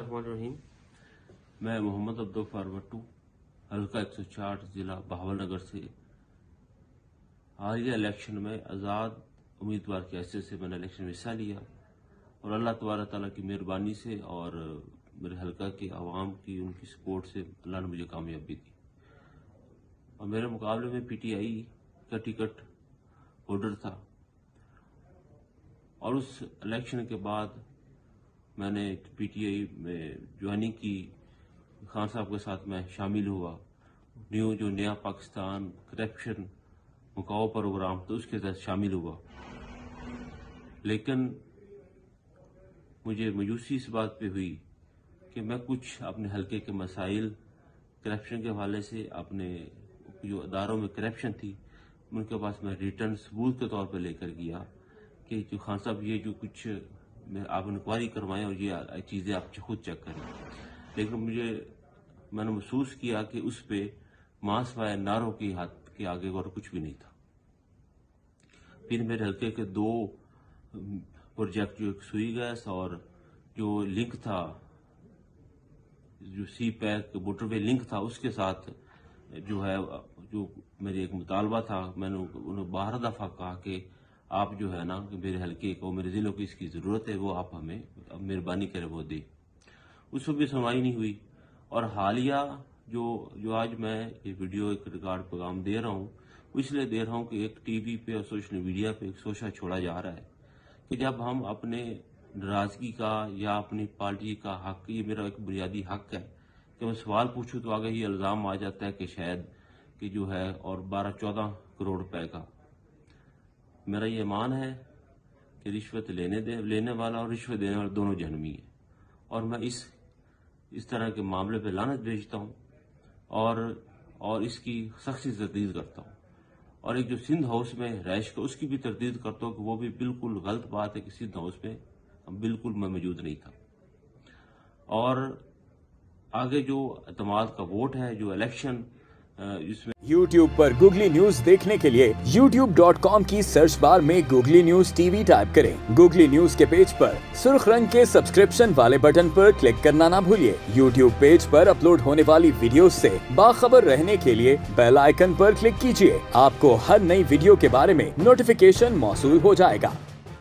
बिस्मिल्लाहिर्रहमानिर्रहीम। मैं मोहम्मद अब्दुल भट्टू हल्का 160 ज़िला बहावलनगर से हालिया इलेक्शन में आज़ाद उम्मीदवार की हैसियत से मैंने इलेक्शन में हिस्सा लिया और अल्लाह तबारक ताला की मेहरबानी से और मेरे हल्का के आवाम की उनकी सपोर्ट से अल्लाह ने मुझे कामयाबी दी। और मेरे मुकाबले में पीटीआई का टिकट होल्डर था और उस इलेक्शन के बाद मैंने पीटीआई में ज्वाइनिंग की। खान साहब के साथ मैं शामिल हुआ। जो नया पाकिस्तान करप्शन मुकाओ प्रोग्राम तो उसके तहत शामिल हुआ। लेकिन मुझे मायूसी इस बात पे हुई कि मैं कुछ अपने हल्के के मसाइल करप्शन के हवाले से अपने जो अदारों में करप्शन थी उनके पास मैं रिटर्न सबूत के तौर पर लेकर गया कि जो खान साहब ये जो कुछ आप इंक्वायरी करवाएं और ये चीज़ें आप खुद चेक करें। लेकिन मैंने महसूस किया कि उस पर मांसवाए नारों की हाथ के आगे और कुछ भी नहीं था। फिर मेरे हल्के के 2 प्रोजेक्ट जो एक सुई गैस और जो लिंक था जो सी पैक मोटरवे लिंक था उसके साथ जो मेरी एक मुतालबा था, मैंने उन्हें 12 दफ़ा कहा कि आप जो है ना कि मेरे हल्के को मेरे ज़िलों को इसकी ज़रूरत है, वो आप हमें मेहरबानी करें वो दे। उस पर भी सुनवाई नहीं हुई। और हालिया जो आज मैं ये वीडियो एक रिकॉर्ड पैगाम दे रहा हूँ वो इसलिए दे रहा हूँ कि एक टीवी पे और सोशल मीडिया पे एक शोशा छोड़ा जा रहा है कि जब हम अपने नाराज़गी का या अपनी पार्टी का हक, ये मेरा एक बुनियादी हक है कि मैं सवाल पूछूं तो आगे ये इल्ज़ाम आ जाता है कि शायद कि जो है और 12-14 करोड़ रुपए का। मेरा ये मान है कि रिश्वत लेने वाला और रिश्वत देने वाला दोनों जहन्नमी है और मैं इस तरह के मामले पे लानत भेजता हूँ और इसकी सख्त से तरदीद करता हूँ। और एक जो सिंध हाउस में रैश का उसकी भी तरदीद करता हूँ कि वो भी बिल्कुल गलत बात है कि सिंध हाउस में बिल्कुल मैं मौजूद नहीं था। और आगे जो एतमाद का वोट है, जो इलेक्शन इसमें YouTube पर गूगली न्यूज देखने के लिए youtube.com की सर्च बार में गूगली न्यूज टीवी टाइप करें। गूगली न्यूज के पेज पर सुर्ख रंग के सब्सक्रिप्शन वाले बटन पर क्लिक करना ना भूलिए। YouTube पेज पर अपलोड होने वाली वीडियोस से बाखबर रहने के लिए बेल आइकन पर क्लिक कीजिए। आपको हर नई वीडियो के बारे में नोटिफिकेशन मौसूल हो जाएगा।